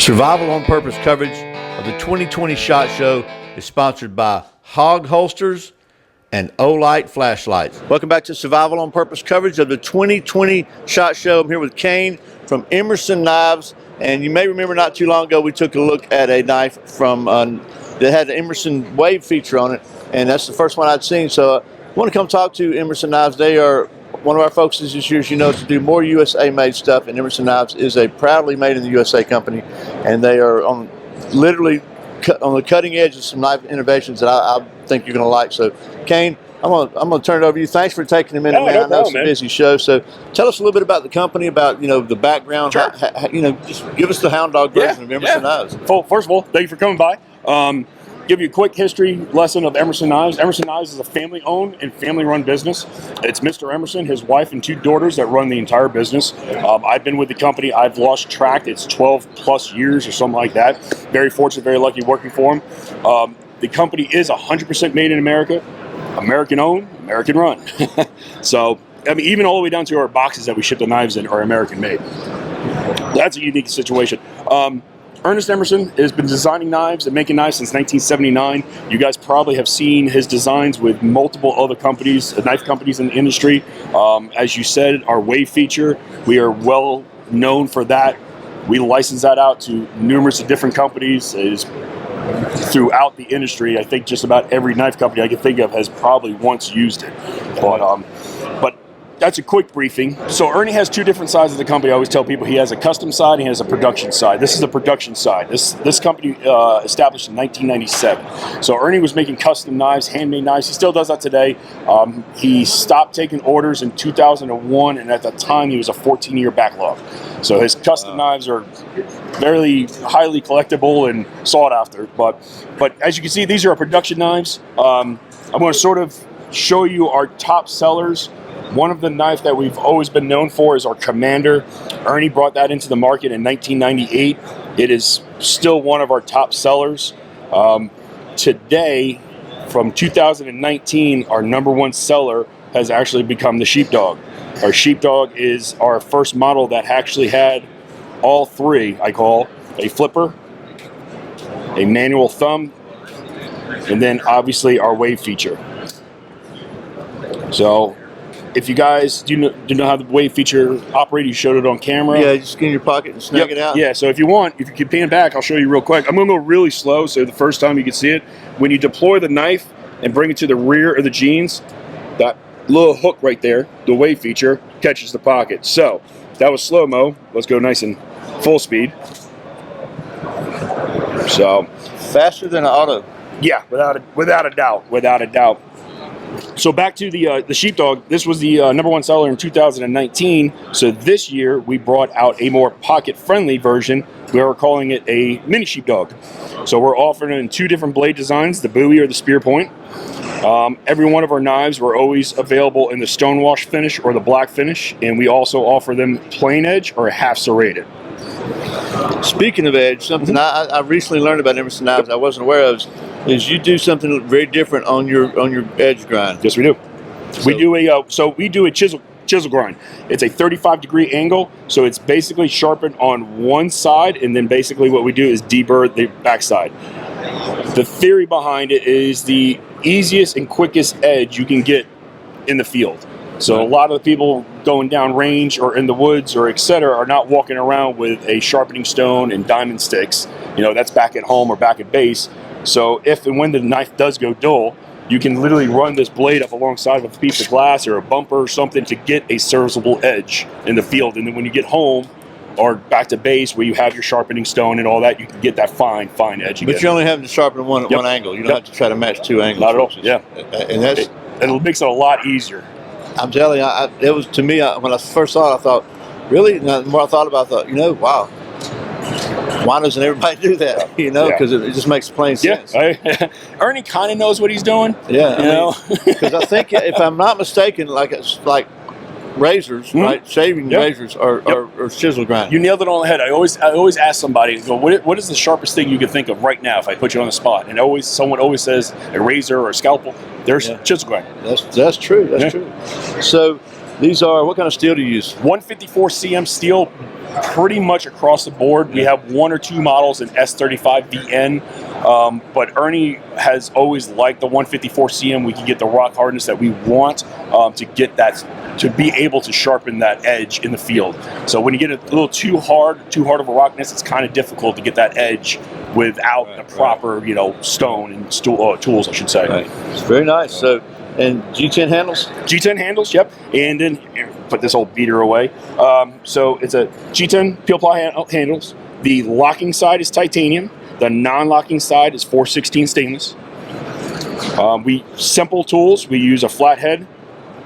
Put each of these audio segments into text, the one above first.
Survival on Purpose coverage of the 2020 SHOT Show is sponsored by Hog Holsters and Olight Flashlights. Welcome back to Survival on Purpose coverage of the 2020 SHOT Show. I'm here with Kane from Emerson Knives, and you may remember not too long ago we took a look at a knife from that had the Emerson Wave feature on it, and that's the first one I'd seen. So I want to come talk to Emerson Knives. They are one of our focuses this year, as you know, is to do more USA-made stuff, and Emerson Knives is a proudly made in the USA company, and they are on literally on the cutting edge of some knife innovations that I think you're going to like. So, Kane, I'm gonna turn it over to you. Thanks for taking a minute, man. I know it's a busy show, so tell us a little bit about the company, about the background. Sure. Just give us the hound dog version of Emerson Knives. First of all, thank you for coming by. Give you a quick history lesson of Emerson Knives. Emerson Knives is a family-owned and family-run business. It's Mr. Emerson, his wife, and 2 daughters that run the entire business. I've been with the company. I've lost track. It's 12-plus years or something like that. Very fortunate, very lucky working for him. The company is 100% made in America, American-owned, American-run. So, I mean, even all the way down to our boxes that we ship the knives in are American-made. That's a unique situation. Ernest Emerson has been designing knives and making knives since 1979. You guys probably have seen his designs with multiple other companies, knife companies in the industry. As you said, our Wave feature, we are well known for that. We license that out to numerous different companies throughout the industry. I think just about every knife company I can think of has probably once used it. But that's a quick briefing. So Ernie has 2 different sides of the company. I always tell people he has a custom side and he has a production side. This is the production side. This company established in 1997. So Ernie was making custom knives, handmade knives. He still does that today. He stopped taking orders in 2001, and at that time he was a 14-year backlog. So his custom knives are very highly collectible and sought after. But as you can see, these are our production knives. I'm going to sort of show you our top sellers. One of the knives that we've always been known for is our Commander. Ernie brought that into the market in 1998. It is still one of our top sellers. Today, from 2019, our #1 seller has actually become the Sheepdog. Our Sheepdog is our first model that actually had all 3, I call, a flipper, a manual thumb, and then obviously our Wave feature. So, if you guys do know how the Wave feature operates, you showed it on camera. Yeah, just get in your pocket and snag it out. Yeah, so if you can pan back, I'll show you real quick. I'm going to go really slow so the first time you can see it. When you deploy the knife and bring it to the rear of the jeans, that little hook right there, the Wave feature, catches the pocket. So, that was slow-mo. Let's go nice and full speed. So, faster than an auto. Yeah, without a doubt. So back to the Sheepdog. This was the #1 seller in 2019. So this year we brought out a more pocket-friendly version. We are calling it a mini Sheepdog. So we're offering it in 2 different blade designs, the Bowie or the Spear Point. Every one of our knives were always available in the stonewash finish or the black finish, and we also offer them plain edge or half serrated. Speaking of edge, something I recently learned about Emerson Knives I wasn't aware of is you do something very different on your edge grind. Yes, we do. So we do a chisel grind. It's a 35-degree angle, so it's basically sharpened on one side, and then basically what we do is deburr the backside. The theory behind it is the easiest and quickest edge you can get in the field. So a lot of the people going down range or in the woods or etc. are not walking around with a sharpening stone and diamond sticks. That's back at home or back at base. So if and when the knife does go dull, you can literally run this blade up alongside of a piece of glass or a bumper or something to get a serviceable edge in the field. And then when you get home or back to base where you have your sharpening stone and all that, you can get that fine edge again. But you only have to sharpen one angle. You don't have to try to match 2 angles. Not at all. Yeah. And it makes it a lot easier. I'm telling you, it was to me, when I first saw it, I thought, really? And the more I thought about it, I thought, wow. Why doesn't everybody do that? Because it just makes plain sense. Yeah, Ernie kind of knows what he's doing. Yeah, because I think if I'm not mistaken, it's like razors, right? Shaving razors or chisel grind. You nailed it on the head. I always ask somebody, what is the sharpest thing you can think of right now if I put you on the spot? And someone always says a razor or a scalpel. There's chisel grind. That's true. That's true. So These are, what kind of steel do you use? 154 cm steel, pretty much across the board. We have 1 or 2 models in S35 VN, but Ernie has always liked the 154 cm. We can get the rock hardness that we want to get that, to be able to sharpen that edge in the field. So when you get a little too hard of a rockness, it's kind of difficult to get that edge without the proper, you know, stone and tools, I should say. Right. It's very nice. So, and G10 handles? G10 handles, yep. And then put this old beater away. So it's a G10 peel ply handles. The locking side is titanium. The non-locking side is 416 stainless. Simple tools. We use a flathead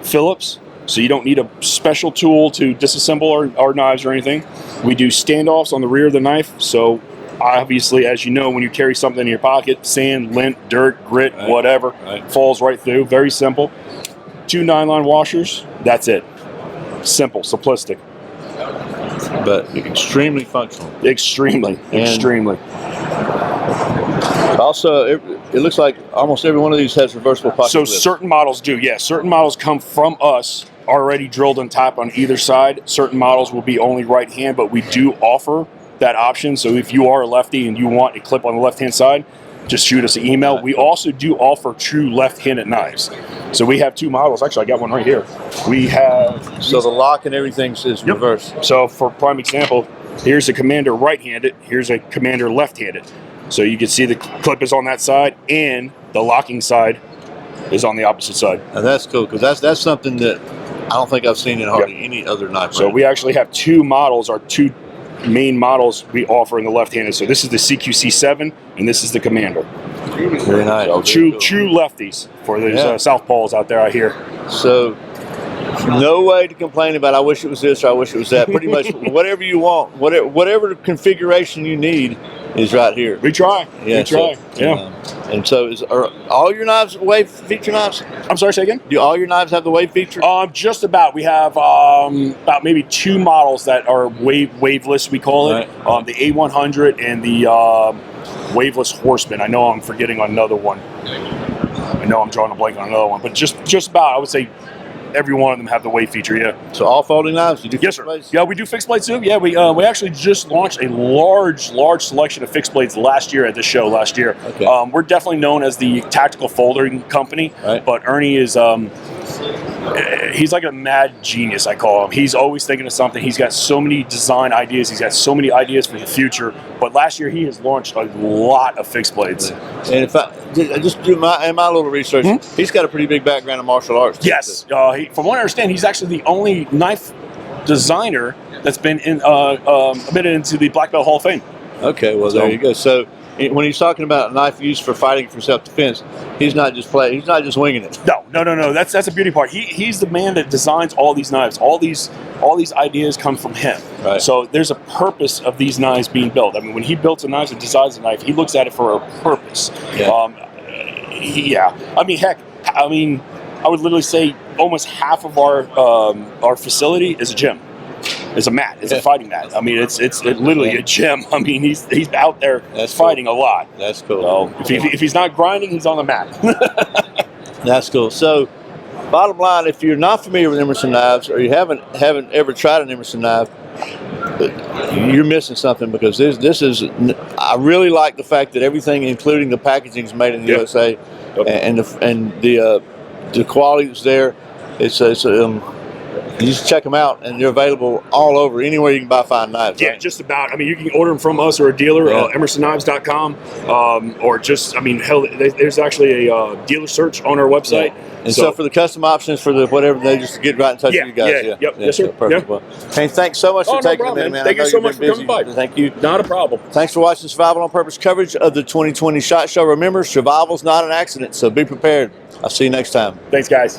Phillips, so you don't need a special tool to disassemble our knives or anything. We do standoffs on the rear of the knife, so obviously, as you know, when you carry something in your pocket, sand, lint, dirt, grit, whatever, falls right through. Very simple. 2 nylon washers. That's it. Simple, simplistic. But extremely functional. Extremely. Also, it looks like almost every one of these has reversible pocket So clips. certain models do, yes. Certain models come from us already drilled on top on either side. Certain models will be only right hand, but we do offer that option. So if you are a lefty and you want a clip on the left-hand side, just shoot us an email. We also do offer true left-handed knives. So we have 2 models. Actually, I got one right here. We have... So the lock and everything is reversed. So for prime example, here's a Commander right-handed. Here's a Commander left-handed. So you can see the clip is on that side and the locking side is on the opposite side. And that's cool, because that's something that I don't think I've seen in hardly any other knife. So we actually have 2 models, our 2 main models we offer in the left-handed. So this is the CQC7 and this is the Commander. Very nice. So true lefties for those southpaws out there, I hear. So no way to complain about I wish it was this or I wish it was that. Pretty much whatever you want, whatever configuration you need is right here. We try. Yeah, we try. And so are all your knives wave feature knives? I'm sorry, say again? Do all your knives have the wave feature? Just about. We have about maybe 2 models that are waveless, we call it. Right. The A100 and the waveless Horseman. I know I'm forgetting another one. I know I'm drawing a blank on another one, but just about, I would say, every one of them have the wave feature, yeah. So all folding knives? You do yes, sir. Blades? Yeah, we do fixed blades too. Yeah, we actually just launched a large selection of fixed blades last year at this show last year. Okay. We're definitely known as the tactical folding company, but Ernie is he's like a mad genius, I call him. He's always thinking of something. He's got so many design ideas. He's got so many ideas for the future. But last year he has launched a lot of fixed blades. And if I just do my little research, he's got a pretty big background in martial arts. Yes. From what I understand, he's actually the only knife designer that's been admitted into the Black Belt Hall of Fame. Okay, well there you go. So when he's talking about a knife used for fighting for self-defense, he's not just winging it. No. That's a beauty part. He's the man that designs all these knives. All these ideas come from him. Right. So there's a purpose of these knives being built. I mean, when he builds a knife and designs a knife, he looks at it for a purpose. Yeah. I mean, heck. I mean, I would literally say almost half of our facility is a gym. It's a mat. It's a fighting mat. I mean, it's literally a gym. I mean, he's out there fighting a lot. That's cool. So if he's not grinding, he's on the mat. That's cool. So, bottom line, if you're not familiar with Emerson Knives or you haven't ever tried an Emerson knife, you're missing something, because this is. I really like the fact that everything, including the packaging, is made in the USA, and the quality that's there. You just check them out, and they're available all over, anywhere you can buy fine knives. Yeah, right? just about. I mean, you can order them from us or a dealer, EmersonKnives.com, or just, I mean, hell, there's actually a dealer search on our website. Yeah. And so for the custom options, for the whatever, they just get right in touch with you guys. Yes, sir. Perfect. Well, Kane, thanks so much for taking a minute, man. Thank you so much for coming by. Thank you. Not a problem. Thanks for watching Survival on Purpose coverage of the 2020 SHOT Show. Remember, survival's not an accident, so be prepared. I'll see you next time. Thanks, guys.